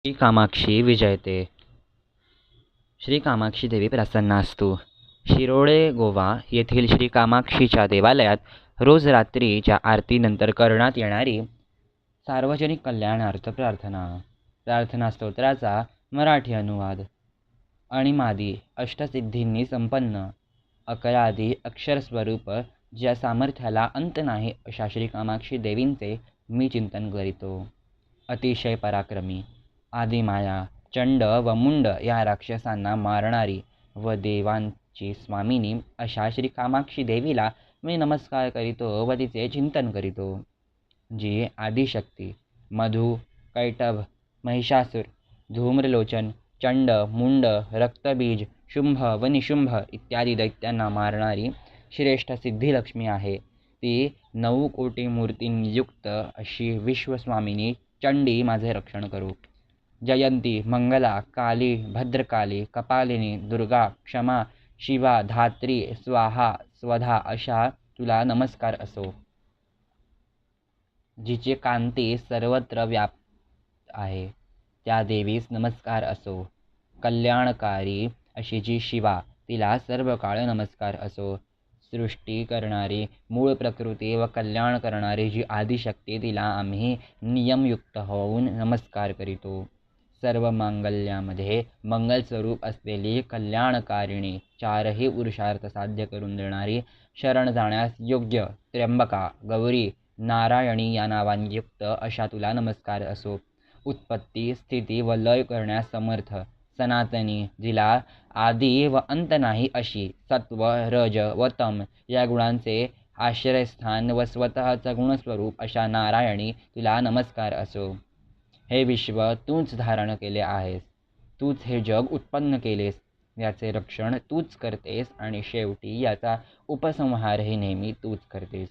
श्री कामाक्षी विजयते. श्री कामाक्षी देवी प्रसन्नास्तु. शिरोळे गोवा येथील श्री कामाक्षीच्या देवालयात रोज रात्रीच्या आरतीनंतर करण्यात येणारी सार्वजनिक कल्याणार्थ प्रार्थना स्तोत्राचा मराठी अनुवाद. अणिमादी अष्टसिद्धींनी संपन्न अकरादी अक्षरस्वरूप ज्या सामर्थ्याला अंत नाही अशा श्री कामाक्षी देवींचे मी चिंतन करीतो. अतिशय पराक्रमी, आदिमाया, चंड व मुंड या राक्षसांना मारणारी व देवांची स्वामिनी अशा श्री कामाक्षी देवीला मी नमस्कार करीतो व तिचे चिंतन करीतो. जी आदिशक्ती मधु, कैटभ, महिषासुर, धूम्रलोचन, चंड, मुंड, रक्तबीज, शुंभ व निशुंभ इत्यादी दैत्यांना मारणारी श्रेष्ठ सिद्धिलक्ष्मी आहे. ती 9 कोटी मूर्तींयुक्त अशी विश्वस्वामिनी चंडी माझे रक्षण करू. जयंती, मंगला, काली, भद्रकाली, कपालिनी, दुर्गा, क्षमा, शिवा, धात्री, स्वाहा, स्वधा अशा तुला नमस्कार असो. जिचे कांती सर्वत्र व्याप्त आहे त्या देवीस नमस्कार असो. कल्याणकारी अशी जी शिवा तिला सर्व काळ नमस्कार असो. सृष्टी करणारी मूळ प्रकृती व कल्याण करणारी जी आदिशक्ती तिला आम्ही नियमयुक्त होऊन नमस्कार करीतो. सर्व मांगल्यामध्ये मंगलस्वरूप असलेली कल्याणकारिणी, चारही पुरुषार्थ साध्य करून देणारी, शरण जाण्यास योग्य त्र्यंबका, गौरी, नारायणी या नावांयुक्त अशा तुला नमस्कार असो. उत्पत्ती, स्थिती व लय करण्यास समर्थ, सनातनी, जिला आदी व अंत नाही अशी सत्व, रज व तम या गुणांचे आश्रयस्थान व स्वतःचं गुणस्वरूप अशा नारायणी तुला नमस्कार असो. हे विश्व तूच धारण केले आहेस, तूच हे जग उत्पन्न केलेस, याचे रक्षण तूच करतेस आणि शेवटी याचा उपसंहारही नेहमी तूच करतेस.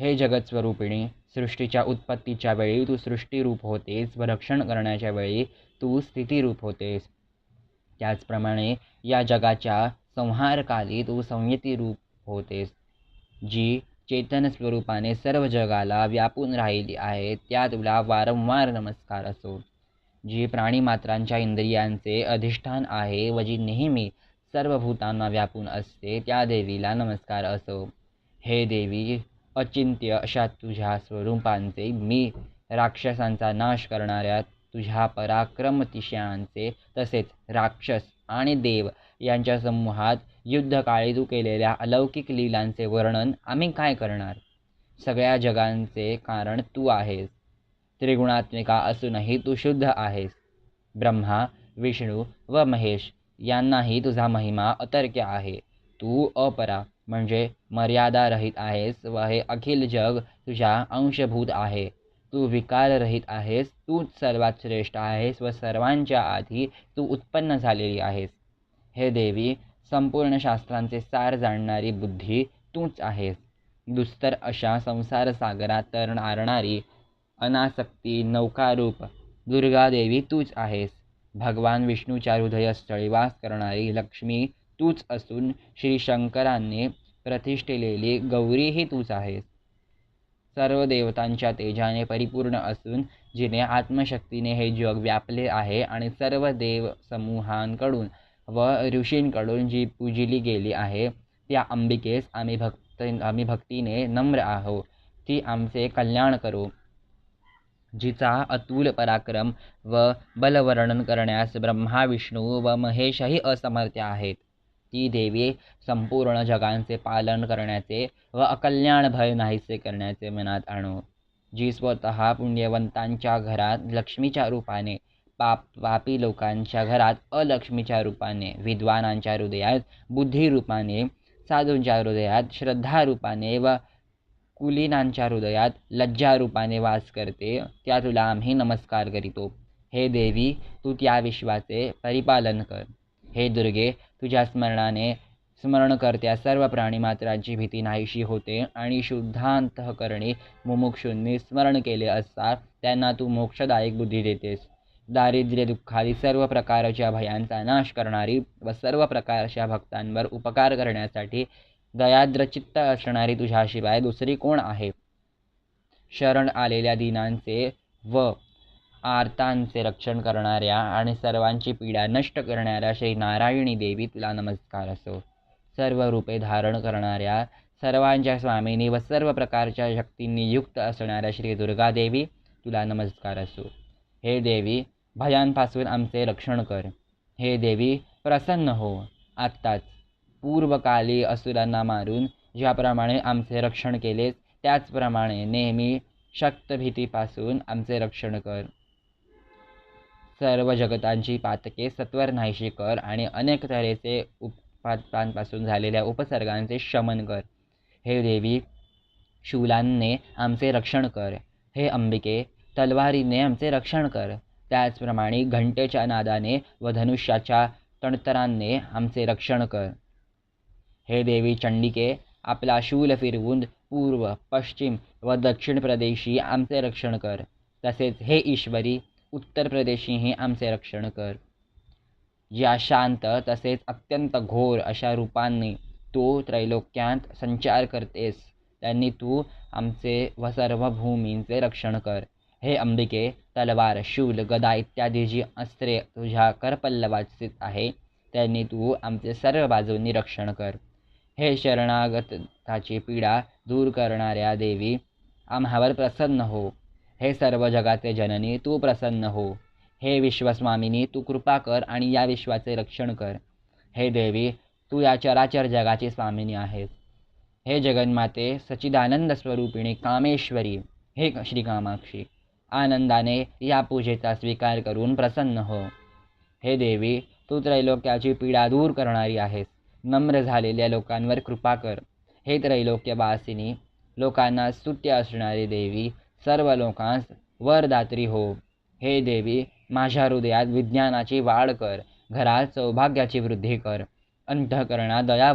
हे जगतस्वरूपिणी, सृष्टीच्या उत्पत्तीच्या वेळी तू सृष्टीरूप होतेस व रक्षण करण्याच्या वेळी तू स्थितीरूप होतेस. त्याचप्रमाणे या जगाच्या संहारकाली तू संयतीरूप होतेस. जी चेतन स्वरूपाने सर्व जगाला व्यापून राहिली आहे त्या तुला वारंवार नमस्कार असो. जी प्राणीमात्रांच्या इंद्रियांचे अधिष्ठान आहे व जी नेहमी सर्व भूतांना व्यापून असते त्या देवीला नमस्कार असो. हे देवी, अचिंत्य अशा तुझ्या स्वरूपांचे मी राक्षसांचा नाश करणाऱ्या तुझ्या पराक्रमतिशयांचे तसेच राक्षस आणि देव यांच्या समूहात युद्धकाळी तू केलेल्या अलौकिक लीलांचे वर्णन आम्ही काय करणार. सगळ्या जगांचे कारण तू आहेस. त्रिगुणात्मिका असूनही तू शुद्ध आहेस. ब्रह्मा, विष्णू व महेश यांनाही तुझा महिमा अतर्क्य आहे. तू अपरा म्हणजे मर्यादारहित आहेस व हे अखिल जग तुझ्या अंशभूत आहे. तू विकाररहित आहेस. तूच सर्वात श्रेष्ठ आहेस व सर्वांच्या आधी तू उत्पन्न झालेली आहेस. हे देवी, संपूर्ण शास्त्रांचे सार जाणणारी बुद्धी तूच आहेस. दुस्तर अशा संसार सागरात तरणारी अनासक्ती नौकारूप दुर्गादेवी तूच आहेस. भगवान विष्णूच्या हृदयस्थळी वास करणारी लक्ष्मी तूच असून श्री शंकरांनी प्रतिष्ठिलेली गौरीही तूच आहेस. सर्व देवतांच्या तेजाने परिपूर्ण असून जिने आत्मशक्तीने हे जग व्यापले आहे आणि सर्व देव समूहांकडून व ऋषींकडून जी पूजिली गेली आहे त्या अंबिकेस आम्ही भक्तीने नम्र आहो. ती आमचे कल्याण करो. जिचा अतुल पराक्रम व बलवर्णन करण्यास ब्रह्मा, विष्णू व महेशही असमर्थ आहेत. ती देवी संपूर्ण जगांचे पालन करण्याचे व अकल्याण भय नाहीसे करण्याचे मनात आणो. जी स्वतः पुण्यवंतांच्या घरात लक्ष्मीच्या रूपाने, पापी लोकांच्या घरात अलक्ष्मीच्या रूपाने, विद्वानांच्या हृदयात बुद्धिरूपाने, साधूंच्या हृदयात श्रद्धारूपाने व कुलीनांच्या हृदयात लज्जारूपाने वास करते त्या तुला आम्ही नमस्कार करीतो. हे देवी, तू त्या विश्वाचे परिपालन कर. हे दुर्गे, तुझ्या स्मरणाने स्मरणकर्त्या सर्व प्राणीमात्रांची भीती नाहीशी होते आणि शुद्धांतःकरणी मुमुक्षूंनी स्मरण केले असता त्यांना तू मोक्षदायक बुद्धी देतेस. दारिद्र्य दुःखादी सर्व प्रकारच्या भयांचा नाश करणारी व सर्व प्रकारच्या भक्तांवर उपकार करण्यासाठी दयाद्रचित्त असणारी तुझ्याशिवाय दुसरी कोण आहे. शरण आलेल्या दीनांचे व आर्तांचे रक्षण करणाऱ्या आणि सर्वांची पीडा नष्ट करणाऱ्या श्री नारायणी देवी तुला नमस्कार असो. सर्व रूपे धारण करणाऱ्या, सर्वांच्या स्वामिनी व सर्व प्रकारच्या शक्तींनी युक्त असणाऱ्या श्री दुर्गादेवी तुला नमस्कार असो. हे देवी, भयांपासून आमचे रक्षण कर. हे देवी, प्रसन्न हो. आत्ताच पूर्वकाली असुरांना मारून ज्याप्रमाणे आमचे रक्षण केलेस त्याचप्रमाणे नेहमी शक्तभीतीपासून आमचे रक्षण कर. सर्व जगतांची पातके सत्वर नाहीशी कर आणि अनेक तऱ्हेचे उत्पातांपासून झालेल्या उपसर्गांचे शमन कर. हे देवी, शूलांने आमचे रक्षण कर. हे अंबिके, तलवारीने आमचे रक्षण कर. त्याचप्रमाणे घंटेच्या नादाने व धनुष्याच्या तणतरांनी आमचे रक्षण कर. हे देवी चंडिके, आपला शूल फिरवून पूर्व, पश्चिम व दक्षिण प्रदेशी आमचे रक्षण कर. तसेच हे ईश्वरी, उत्तर प्रदेशीही आमचे रक्षण कर. ज्या शांत तसेच अत्यंत घोर अशा रूपांनी तू त्रैलोक्यांत संचार करतेस, त्यांनी तू आमचे व सर्व भूमींचे रक्षण कर. हे अंबिके, तलवार, शूल, गदा इत्यादी जी अस्त्रे तुझ्या करपल्लवात स्थित आहे, त्यांनी तू आमचे सर्व बाजूंनी रक्षण कर. हे शरणागताची पीडा दूर करणाऱ्या देवी, आम्हावर प्रसन्न हो. हे सर्व जगाचे जननी, तू प्रसन्न हो. हे विश्वस्वामिनी, तू कृपा कर आणि या विश्वाचे रक्षण कर. हे देवी, तू या चराचर जगाची स्वामिनी आहेस. हे जगन्माते, सच्चिदानंद स्वरूपिणी कामेश्वरी, हे श्रीकामाक्षी, आनंदाने या पूजेचा स्वीकार करून प्रसन्न हो. हे देवी, तू त्रैलोक्याची पीडा दूर करणारी आहेस. नम्र झालेल्या लोकांवर कृपा कर. हे त्रैलोक्यवासिनी, लोकांना स्तुत्य असणारी देवी, सर्व लोकांस वरदात्री हो. हे देवी, माझ्या हृदयात विज्ञानाची वाढ कर. घरात सौभाग्याची वृद्धी कर. अंतःकरणात दया